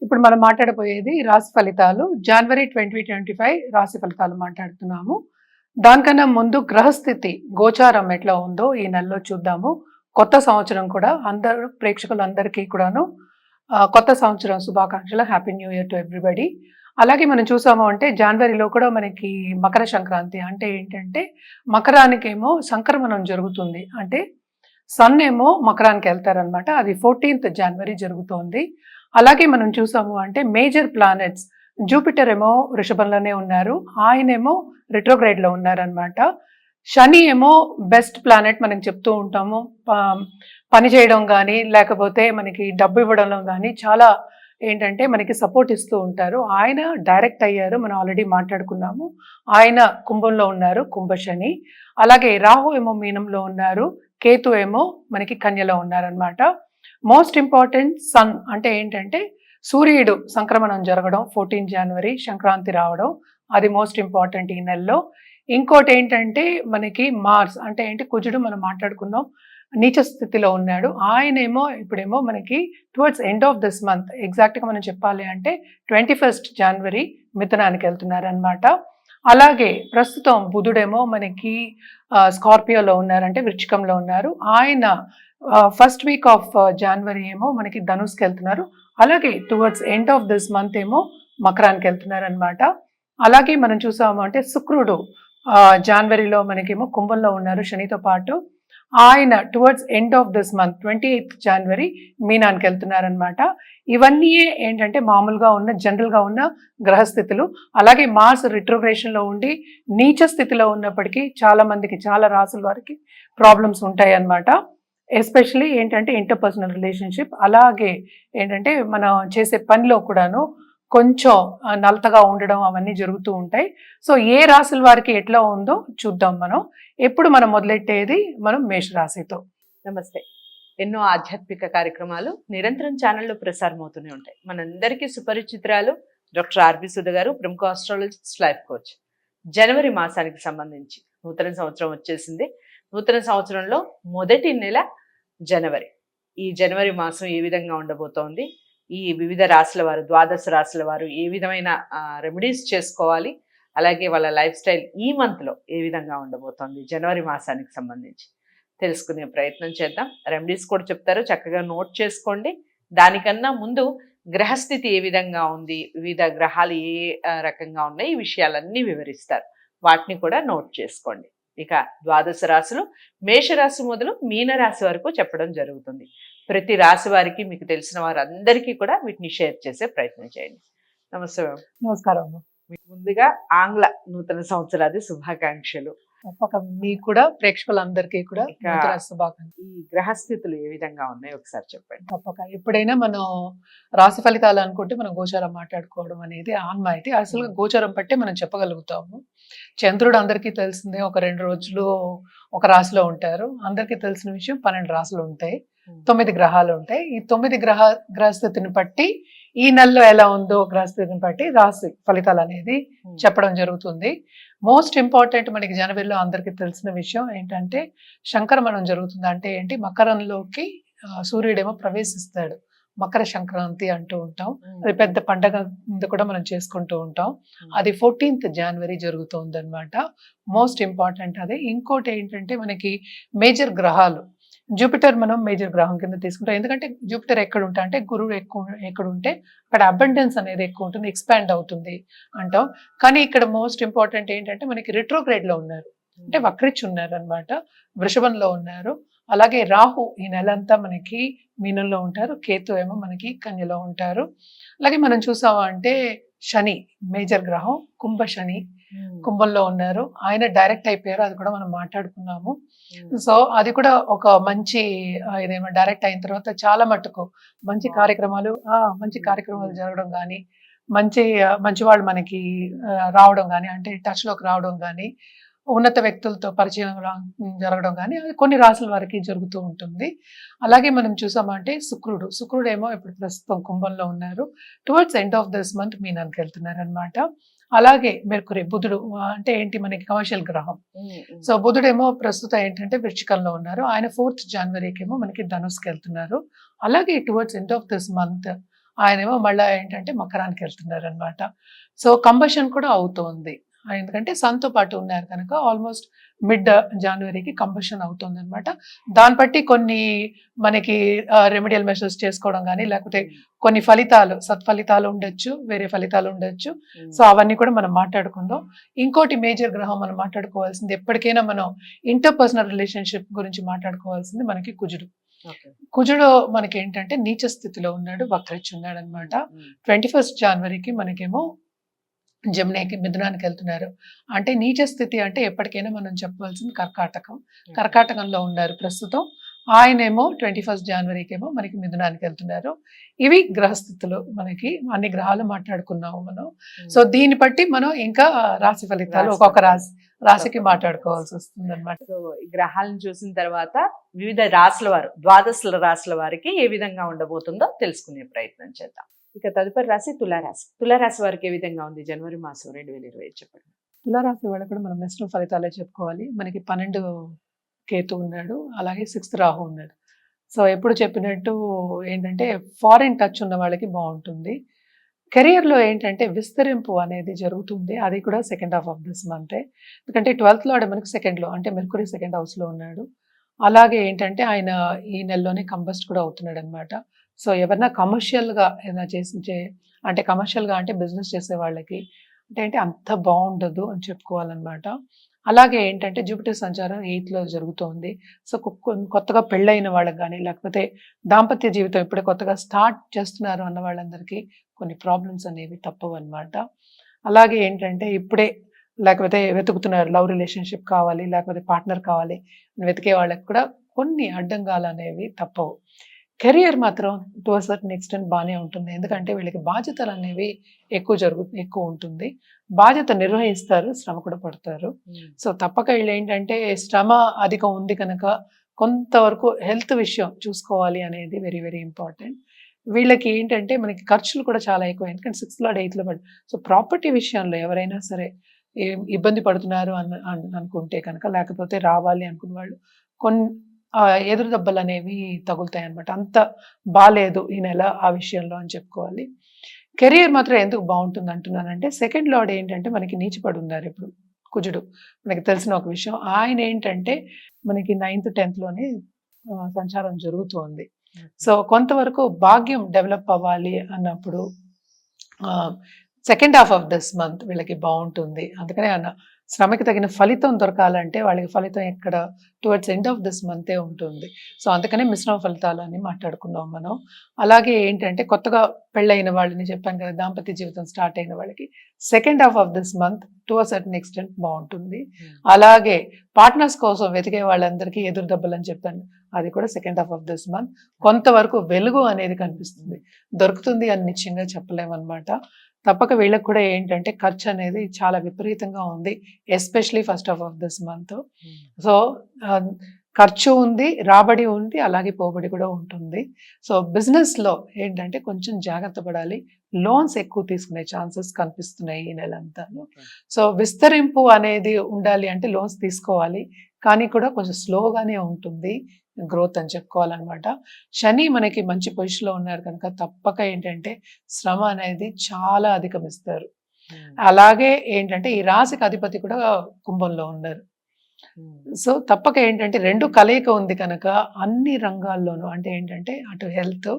ఇప్పుడు మనం మాట్లాడబోయేది రాశి ఫలితాలు. జనవరి 2025 రాశి ఫలితాలు మాట్లాడుతున్నాము. దానికన్నా ముందు గ్రహస్థితి గోచారం ఎట్లా ఉందో ఈ నెలలో చూద్దాము. కొత్త సంవత్సరం కూడా అందరూ ప్రేక్షకులందరికీ కూడాను కొత్త సంవత్సరం శుభాకాంక్షలు. Happy new year to everybody. అలాగే మనం చూసాము అంటే జనవరిలో కూడా మనకి మకర సంక్రాంతి అంటే ఏంటంటే మకరానికేమో సంక్రమణం జరుగుతుంది. అంటే సన్ ఏమో మకరానికి వెళ్తారనమాట. అది 14th జనవరి జరుగుతోంది. అలాగే మనం చూసాము అంటే మేజర్ ప్లానెట్స్ జూపిటర్ ఏమో వృషభంలోనే ఉన్నారు, ఆయనేమో రిట్రోగ్రేడ్లో ఉన్నారనమాట. శని ఏమో బెస్ట్ ప్లానెట్ మనం చెప్తూ ఉంటాము. పని చేయడం కానీ లేకపోతే మనకి డబ్బు ఇవ్వడంలో కానీ చాలా ఏంటంటే మనకి సపోర్ట్ ఇస్తూ ఉంటారు. ఆయన డైరెక్ట్ అయ్యారు, మనం ఆల్రెడీ మాట్లాడుకున్నాము. ఆయన కుంభంలో ఉన్నారు, కుంభశని. అలాగే రాహు ఏమో మీనంలో ఉన్నారు, కేతు ఏమో మనకి కన్యలో ఉన్నారనమాట. మోస్ట్ ఇంపార్టెంట్ సన్ అంటే ఏంటంటే సూర్యుడు సంక్రమణం జరగడం 14 జనవరి సంక్రాంతి రావడం, అది మోస్ట్ ఇంపార్టెంట్ ఈ నెలలో. ఇంకోటి ఏంటంటే మనకి మార్స్ అంటే ఏంటి కుజుడు మనం మాట్లాడుకున్నాం, నీచ స్థితిలో ఉన్నాడు. ఆయనేమో ఇప్పుడేమో మనకి towards end of this month ఎగ్జాక్ట్గా మనం చెప్పాలి అంటే 21st జనవరి మిథునానికి వెళ్తున్నారు అనమాట. అలాగే ప్రస్తుతం బుధుడేమో మనకి స్కార్పియోలో ఉన్నారంటే వృచ్చికంలో ఉన్నారు. ఆయన ఫస్ట్ వీక్ ఆఫ్ జనవరి ఏమో మనకి ధనుస్కి వెళ్తున్నారు. అలాగే towards end of this month ఏమో మకరానికి వెళ్తున్నారు అనమాట. అలాగే మనం చూసాము అంటే శుక్రుడు జనవరిలో మనకేమో కుంభంలో ఉన్నారు శనితో పాటు. ఆయన towards end of this month 28th జనవరి మీనానికి వెళ్తున్నారనమాట. ఇవన్నీ ఏంటంటే మామూలుగా ఉన్న జనరల్గా ఉన్న గ్రహస్థితులు. అలాగే మార్స్ రిట్రోగ్రేషన్లో ఉండి నీచ స్థితిలో ఉన్నప్పటికీ చాలా మందికి చాలా రాసుల వారికి ప్రాబ్లమ్స్ ఉంటాయి అన్నమాట. ఎస్పెషలీ ఏంటంటే ఇంటర్పర్సనల్ రిలేషన్షిప్, అలాగే ఏంటంటే మనం చేసే పనిలో కూడాను కొంచెం నలతగా ఉండడం అవన్నీ జరుగుతూ ఉంటాయి. సో ఏ రాశుల వారికి ఎట్లా ఉందో చూద్దాం మనం. ఎప్పుడు మనం మొదలెట్టేది మనం మేషరాశితో. నమస్తే. ఎన్నో ఆధ్యాత్మిక కార్యక్రమాలు నిరంతరం ఛానల్లో ప్రసారం అవుతూనే ఉంటాయి. మనందరికీ సుపరిచితురాలు డాక్టర్ ఆర్బి సుధ గారు, ప్రముఖ ఆస్ట్రాలజిస్ట్, లైఫ్ కోచ్. జనవరి మాసానికి సంబంధించి నూతన సంవత్సరం వచ్చేసింది. నూతన సంవత్సరంలో మొదటి నెల జనవరి. ఈ జనవరి మాసం ఏ విధంగా ఉండబోతోంది, ఈ వివిధ రాశుల వారు, ద్వాదశ రాశుల వారు ఏ విధమైన రెమెడీస్ చేసుకోవాలి, అలాగే వాళ్ళ లైఫ్ స్టైల్ ఈ మంత్లో ఏ విధంగా ఉండబోతోంది జనవరి మాసానికి సంబంధించి తెలుసుకునే ప్రయత్నం చేద్దాం. రెమెడీస్ కూడా చెప్తారు, చక్కగా నోట్ చేసుకోండి. దానికన్నా ముందు గ్రహస్థితి ఏ విధంగా ఉంది, వివిధ గ్రహాలు ఏ రకంగా ఉన్నాయి, ఈ విషయాలన్నీ వివరిస్తారు. వాటిని కూడా నోట్ చేసుకోండి. ఇక ద్వాదశ రాశులు మేషరాశి మొదలు మీనరాశి వరకు చెప్పడం జరుగుతుంది. ప్రతి రాశి వారికి మీకు తెలిసిన వారందరికీ కూడా వీటిని షేర్ చేసే ప్రయత్నం చేయండి. నమస్తే. నమస్కారం. మీకు ముందుగా ఆంగ్ల నూతన సంవత్సరాది శుభాకాంక్షలు. తప్పక మీకు కూడా ప్రేక్షకులందరికీ కూడా శుభాకాంక్షలు. ఈ గ్రహస్థితులు ఏ విధంగా ఉన్నాయి ఒకసారి చెప్పండి. తప్పక ఎప్పుడైనా మనం రాశి ఫలితాలు అనుకుంటే మనం గోచారం మాట్లాడుకోవడం అనేది ఆన్మాయితీ. అసలు గోచారం పట్టే మనం చెప్పగలుగుతాము. చంద్రుడు అందరికీ తెలిసిందే, ఒక 2 రోజులు ఒక రాశిలో ఉంటారు. అందరికీ తెలిసిన విషయం 12 రాశులు ఉంటాయి, 9 గ్రహాలు ఉంటాయి. ఈ 9 గ్రహస్థితిని బట్టి ఈ నెలలో ఎలా ఉందో గ్రహస్థితిని బట్టి రాశి ఫలితాలు అనేది చెప్పడం జరుగుతుంది. మోస్ట్ ఇంపార్టెంట్ మనకి జనవరిలో అందరికీ తెలిసిన విషయం ఏంటంటే సంక్రమణం జరుగుతుంది. అంటే ఏంటి, మకరంలోకి సూర్యుడేమో ప్రవేశిస్తాడు. మకర సంక్రాంతి అంటూ ఉంటాం. అది పెద్ద పండగ కూడా మనం చేసుకుంటూ ఉంటాం. అది 14th జనవరి జరుగుతుంది అనమాట. మోస్ట్ ఇంపార్టెంట్ అదే. ఇంకోటి ఏంటంటే మనకి మేజర్ గ్రహాలు జూపిటర్ మనం మేజర్ గ్రహం కింద తీసుకుంటాం. ఎందుకంటే జూపిటర్ ఎక్కడ ఉంటా అంటే గురువు ఎక్కడ ఉంటే అక్కడ అబండెన్స్ అనేది ఎక్కువ ఉంటుంది, ఎక్స్పాండ్ అవుతుంది అంటాం. కానీ ఇక్కడ మోస్ట్ ఇంపార్టెంట్ ఏంటంటే మనకి రిట్రోగ్రేడ్ లో ఉన్నారు, అంటే వక్రించి ఉన్నారు అనమాట, వృషభంలో ఉన్నారు. అలాగే రాహు ఈ నెలంతా మనకి మీనంలో ఉంటారు, కేతు ఏమో మనకి కన్యలో ఉంటారు. అలాగే మనం చూసాము అంటే శని మేజర్ గ్రహం కుంభ శని కుంభంలో ఉన్నారు, ఆయన డైరెక్ట్ అయిపోయారు, అది కూడా మనం మాట్లాడుకున్నాము. సో అది కూడా ఒక మంచి ఇదేమో డైరెక్ట్ అయిన తర్వాత చాలా మట్టుకు మంచి కార్యక్రమాలు జరగడం కానీ, మంచి వాళ్ళు మనకి రావడం కానీ, అంటే టచ్ లోకి రావడం కానీ, ఉన్నత వ్యక్తులతో పరిచయం జరగడం కానీ అది కొన్ని రాశుల వారికి జరుగుతూ ఉంటుంది. అలాగే మనం చూసామంటే శుక్రుడు ఏమో ఇప్పుడు ప్రస్తుతం కుంభంలో ఉన్నారు, towards end of this month మీనానికి వెళ్తున్నారు అనమాట. అలాగే మెర్కురీ బుధుడు అంటే ఏంటి మనకి కమర్షియల్ గ్రహం. సో బుధుడేమో ప్రస్తుతం ఏంటంటే వృశ్చికంలో ఉన్నారు, ఆయన 4th జనవరికి ఏమో మనకి ధనుస్కి వెళ్తున్నారు. అలాగే towards end of this month ఆయనేమో మళ్ళీ ఏంటంటే మకరానికి వెళ్తున్నారు అనమాట. సో కంబషన్ కూడా అవుతోంది. ఎందుకంటే సన్తో పాటు ఉన్నారు కనుక ఆల్మోస్ట్ మిడ్ జనవరికి కంబషన్ అవుతుంది అనమాట. దాన్ని బట్టి కొన్ని మనకి రెమెడియల్ మెషర్స్ చేసుకోవడం కానీ, లేకపోతే కొన్ని ఫలితాలు సత్ఫలితాలు ఉండొచ్చు, వేరే ఫలితాలు ఉండొచ్చు. సో అవన్నీ కూడా మనం మాట్లాడుకుందాం. ఇంకోటి మేజర్ గ్రహం మనం మాట్లాడుకోవాల్సింది, ఎప్పటికైనా మనం ఇంటర్పర్సనల్ రిలేషన్షిప్ గురించి మాట్లాడుకోవాల్సింది మనకి కుజుడు. కుజుడు మనకి ఏంటంటే నీచ స్థితిలో ఉన్నాడు, వక్రించి ఉన్నాడు అనమాట. 21 జనవరికి మనకేమో జమునాకి మిథునానికి వెళ్తున్నారు. అంటే నీచ స్థితి అంటే ఎప్పటికైనా మనం చెప్పవలసింది కర్కాటకంలో ఉన్నారు ప్రస్తుతం. ఆయనేమో 21 జనవరికి ఏమో మనకి మిథునానికి వెళ్తున్నారు. ఇవి గ్రహస్థితులు, మనకి అన్ని గ్రహాలు మాట్లాడుకున్నాము మనం. సో దీన్ని బట్టి మనం ఇంకా రాశి ఫలితాలు ఒక్కొక్క రాశికి మాట్లాడుకోవాల్సి వస్తుంది అనమాట. సో ఈ గ్రహాలను చూసిన తర్వాత వివిధ రాశుల వారు, ద్వాదశ రాశుల వారికి ఏ విధంగా ఉండబోతుందో తెలుసుకునే ప్రయత్నం చేద్దాం. ఇక తదుపరి రాశి తులారాశి. తులారాశి వారికి ఏ విధంగా ఉంది జనవరి మాసం 2020 చెప్పండి. తులారాశి వాళ్ళు కూడా మనం మిశ్రమ ఫలితాలే చెప్పుకోవాలి. మనకి 12 కేతు ఉన్నాడు, అలాగే 6th రాహు ఉన్నాడు. సో ఎప్పుడు చెప్పినట్టు ఏంటంటే ఫారిన్ టచ్ ఉన్న వాళ్ళకి బాగుంటుంది. కెరియర్లో ఏంటంటే విస్తరింపు అనేది జరుగుతుంది. అది కూడా సెకండ్ హాఫ్ ఆఫ్ దిస్ మంతే. ఎందుకంటే 12th లార్డ్ మనకి సెకండ్లో, అంటే మెర్కురీ సెకండ్ హౌస్లో ఉన్నాడు. అలాగే ఏంటంటే ఆయన ఈ నెలలోనే కంబస్ట్ కూడా అవుతున్నాడు అనమాట. సో ఎవరన్నా కమర్షియల్గా ఏదైనా అంటే కమర్షియల్గా అంటే బిజినెస్ చేసే వాళ్ళకి అంటే అంత బాగుండదు అని చెప్పుకోవాలన్నమాట. అలాగే ఏంటంటే జూపిటర్ సంచారం 8th జరుగుతోంది. సో కొత్తగా పెళ్ళైన వాళ్ళకి కానీ, లేకపోతే దాంపత్య జీవితం ఇప్పుడే కొత్తగా స్టార్ట్ చేస్తున్నారు అన్న వాళ్ళందరికీ కొన్ని ప్రాబ్లమ్స్ అనేవి తప్పవు అనమాట. అలాగే ఏంటంటే ఇప్పుడే లేకపోతే వెతుకుతున్నారు, లవ్ రిలేషన్షిప్ కావాలి, లేకపోతే పార్ట్నర్ కావాలి వెతికే వాళ్ళకి కూడా కొన్ని అడ్డంగాలు అనేవి తప్పవు. కెరియర్ మాత్రం టు అ సర్టన్ ఎక్స్టెంట్ బాగానే ఉంటుంది. ఎందుకంటే వీళ్ళకి బాధ్యతలు అనేవి ఎక్కువ ఉంటుంది. బాధ్యత నిర్వహిస్తారు, శ్రమ కూడా పడతారు. సో తప్పక వీళ్ళు ఏంటంటే శ్రమ అధికం ఉంది కనుక కొంతవరకు హెల్త్ విషయం చూసుకోవాలి అనేది వెరీ వెరీ ఇంపార్టెంట్. వీళ్ళకి ఏంటంటే మనకి ఖర్చులు కూడా చాలా ఎక్కువ, ఎందుకంటే 6th లార్డ్ 8th పడి. సో ప్రాపర్టీ విషయంలో ఎవరైనా సరే ఇబ్బంది పడుతున్నారు అనుకుంటే కనుక, లేకపోతే రావాలి అనుకున్న వాళ్ళు కొన్ని ఎదురు దెబ్బలు అనేవి తగులుతాయి అనమాట. అంత బాలేదు ఈ నెల ఆ విషయంలో అని చెప్పుకోవాలి. కెరియర్ మాత్రం ఎందుకు బాగుంటుంది అంటున్నానంటే, సెకండ్ లార్డ్ ఏంటంటే మనకి నీచిపడి ఉన్నారు ఇప్పుడు కుజుడు. మనకి తెలిసిన ఒక విషయం, ఆయన ఏంటంటే మనకి 9th 10th సంచారం జరుగుతోంది. సో కొంతవరకు భాగ్యం డెవలప్ అవ్వాలి అన్నప్పుడు second half of this month వీళ్ళకి బాగుంటుంది. అందుకనే శ్రమకి తగిన ఫలితం దొరకాలంటే వాళ్ళకి ఫలితం ఎక్కడ టువర్డ్స్ ఎండ్ ఆఫ్ దిస్ మంతే ఉంటుంది. సో అందుకనే మిశ్రమ ఫలితాలు అని మాట్లాడుకున్నాం మనం. అలాగే ఏంటంటే కొత్తగా పెళ్ళైన వాళ్ళని చెప్పాను కదా, దాంపత్య జీవితం స్టార్ట్ అయిన వాళ్ళకి second half of this month to a certain extent బాగుంటుంది. అలాగే పార్ట్నర్స్ కోసం వెతికే వాళ్ళందరికీ ఎదురు దెబ్బలు అని చెప్పాను, అది కూడా second half of this month కొంతవరకు వెలుగు అనేది కనిపిస్తుంది. దొరుకుతుంది అని నిశ్చయంగా చెప్పలేమన్నమాట. తప్పక వీళ్ళకి కూడా ఏంటంటే ఖర్చు అనేది చాలా విపరీతంగా ఉంది, especially first half of this month. So ఖర్చు ఉంది, రాబడి ఉంది, అలాగే పోబడి కూడా ఉంటుంది. సో బిజినెస్లో ఏంటంటే కొంచెం జాగ్రత్త పడాలి. లోన్స్ ఎక్కువ తీసుకునే ఛాన్సెస్ కనిపిస్తున్నాయి ఈ నెలంతా. సో విస్తరింపు అనేది ఉండాలి అంటే లోన్స్ తీసుకోవాలి, కానీ కూడా కొంచెం స్లోగానే ఉంటుంది గ్రోత్ అని చెప్పుకోవాలన్నమాట. శని మనకి మంచి పొజిషన్లో ఉన్నారు కనుక తప్పక ఏంటంటే శ్రమ అనేది చాలా అధిగమిస్తారు. అలాగే ఏంటంటే ఈ రాశికి అధిపతి కూడా కుంభంలో ఉన్నారు. సో తప్పక ఏంటంటే రెండు కలయిక ఉంది కనుక అన్ని రంగాల్లోనూ, అంటే ఏంటంటే అటు హెల్త్,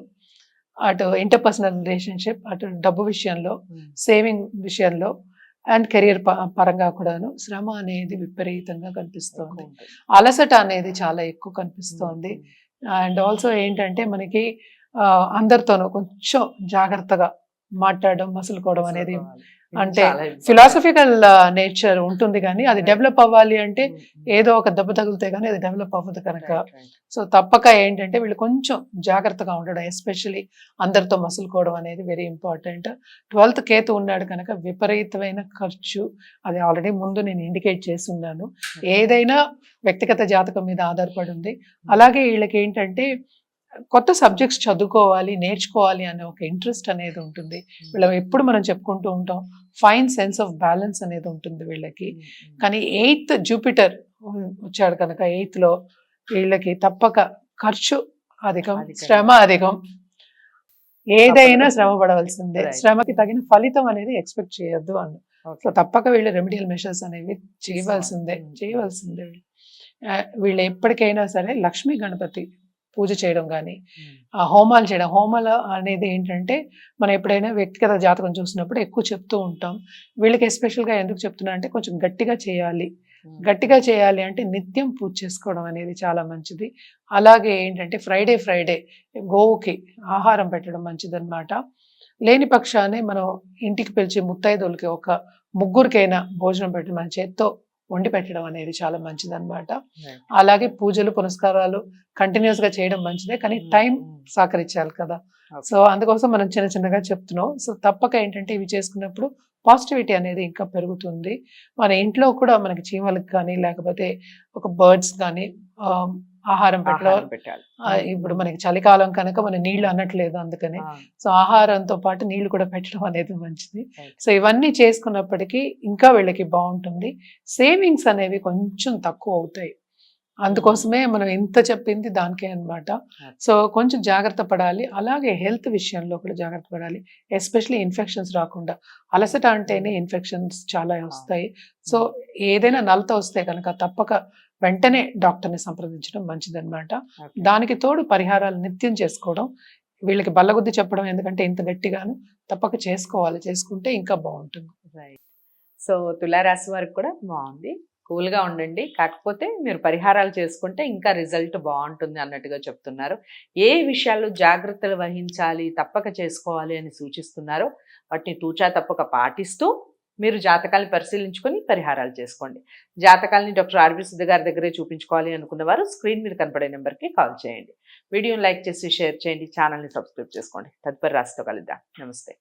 అటు ఇంటర్పర్సనల్ రిలేషన్షిప్, అటు డబ్బు విషయంలో, సేవింగ్ విషయంలో అండ్ కెరియర్ పరంగా కూడాను శ్రమ అనేది విపరీతంగా కనిపిస్తోంది. అలసట అనేది చాలా ఎక్కువ కనిపిస్తోంది. అండ్ ఆల్సో ఏంటంటే మనకి అందరితోనూ కొంచెం జాగ్రత్తగా మాట్లాడడం, మసులుకోవడం అనేది, అంటే ఫిలాసఫికల్ నేచర్ ఉంటుంది కానీ అది డెవలప్ అవ్వాలి అంటే ఏదో ఒక దెబ్బ తగిలితే కానీ అది డెవలప్ అవ్వదు కనుక. సో తప్పక ఏంటంటే వీళ్ళు కొంచెం జాగ్రత్తగా ఉండడం, ఎస్పెషలీ అందరితో మసులుకోవడం అనేది వెరీ ఇంపార్టెంట్. 12th కేతు ఉన్నాడు కనుక విపరీతమైన ఖర్చు, అది ఆల్రెడీ ముందు నేను ఇండికేట్ చేసి ఉన్నాను. ఏదైనా వ్యక్తిగత జాతకం మీద ఆధారపడి ఉంది. అలాగే వీళ్ళకి ఏంటంటే కొత్త సబ్జెక్ట్స్ చదువుకోవాలి, నేర్చుకోవాలి అనే ఒక ఇంట్రెస్ట్ అనేది ఉంటుంది. వీళ్ళ ఎప్పుడు మనం చెప్పుకుంటూ ఉంటాం, ఫైన్ సెన్స్ ఆఫ్ బ్యాలెన్స్ అనేది ఉంటుంది వీళ్ళకి. కానీ 8th జూపిటర్ వచ్చాడు కనుక 8th వీళ్ళకి తప్పక ఖర్చు అధికం, శ్రమ అధికం. ఏదైనా శ్రమ పడవలసిందే, Right. శ్రమకి తగిన ఫలితం అనేది ఎక్స్పెక్ట్ చేయొద్దు అన్న. Okay. సో తప్పక వీళ్ళు రెమెడియల్ మెషర్స్ అనేవి చేయవలసిందే. వీళ్ళు వీళ్ళు ఎప్పటికైనా సరే లక్ష్మీ గణపతి పూజ చేయడం కానీ, హోమాలు చేయడం. హోమాలు అనేది ఏంటంటే మనం ఎప్పుడైనా వ్యక్తిగత జాతకం చూసినప్పుడు ఎక్కువ చెప్తూ ఉంటాం. వీళ్ళకి ఎస్పెషల్గా ఎందుకు చెప్తున్నా అంటే కొంచెం గట్టిగా చేయాలి. గట్టిగా చేయాలి అంటే నిత్యం పూజ చేసుకోవడం అనేది చాలా మంచిది. అలాగే ఏంటంటే ఫ్రైడే గోవుకి ఆహారం పెట్టడం మంచిదన్నమాట. లేని పక్షాన్ని మనం ఇంటికి పిలిచి ముత్తైదులకి ఒక ముగ్గురికైనా భోజనం పెట్టి మన చేత్తో వండి పెట్టడం అనేది చాలా మంచిదన్నమాట. Right. అలాగే పూజలు పునస్కారాలు కంటిన్యూస్ గా చేయడం మంచిదే, కానీ టైం సహకరించాలి కదా. Okay. సో అందుకోసం మనం చిన్నగా చెప్తున్నాం. సో తప్పక ఏంటంటే ఇవి చేసుకున్నప్పుడు పాజిటివిటీ అనేది ఇంకా పెరుగుతుంది. మన ఇంట్లో కూడా మనకి చీమలకు కానీ లేకపోతే ఒక బర్డ్స్ కానీ ఆహారం పెట్టడం. ఆహారం పెట్టాలి. ఇప్పుడు మనకి చలికాలం కనుక మన నీళ్లు అనట్లేదు, అందుకని సో ఆహారంతో పాటు నీళ్లు కూడా పెట్టడం అనేది మంచిది. Right. సో ఇవన్నీ చేసుకున్నప్పటికీ ఇంకా వీళ్ళకి బాగుంటుంది. సేవింగ్స్ అనేవి కొంచెం తక్కువ అవుతాయి. అందుకోసమే మనం ఎంత చెప్పింది దానికే అన్నమాట. సో కొంచెం జాగ్రత్త పడాలి. అలాగే హెల్త్ విషయంలో కూడా జాగ్రత్త పడాలి. ఎస్పెషల్లీ ఇన్ఫెక్షన్స్ రాకుండా. అలసట అంటేనే ఇన్ఫెక్షన్స్ చాలా వస్తాయి. సో ఏదైనా నలత వస్తే కనుక తప్పక వెంటనే డాక్టర్ని సంప్రదించడం మంచిదన్నమాట. Okay. దానికి తోడు పరిహారాలు నిత్యం చేసుకోవడం. వీళ్ళకి బల్లగుద్ది చెప్పడం ఎందుకంటే ఇంత గట్టిగాను తప్పక చేసుకోవాలి. చేసుకుంటే ఇంకా బాగుంటుంది. రైట్. సో తులారాశి వారికి కూడా బాగుంది. కూల్గా ఉండండి. కాకపోతే మీరు పరిహారాలు చేసుకుంటే ఇంకా రిజల్ట్ బాగుంటుంది అన్నట్టుగా చెప్తున్నారు. ఏ విషయాల్లో జాగ్రత్తలు వహించాలి, తప్పక చేసుకోవాలి అని సూచిస్తున్నారో వాటిని తూచా తప్పక పాటిస్తూ మీరు జాతకాలను పరిశీలించుకొని పరిహారాలు చేసుకోండి. జాతకాలని డాక్టర్ ఆర్బి సుధ గారి దగ్గరే చూపించుకోవాలి అనుకున్న వారు స్క్రీన్ మీద కనపడే నెంబర్కి కాల్ చేయండి. వీడియోని లైక్ చేసి షేర్ చేయండి. ఛానల్ని సబ్స్క్రైబ్ చేసుకోండి. తదుపరి రాశితో కలుద్దాం. నమస్తే.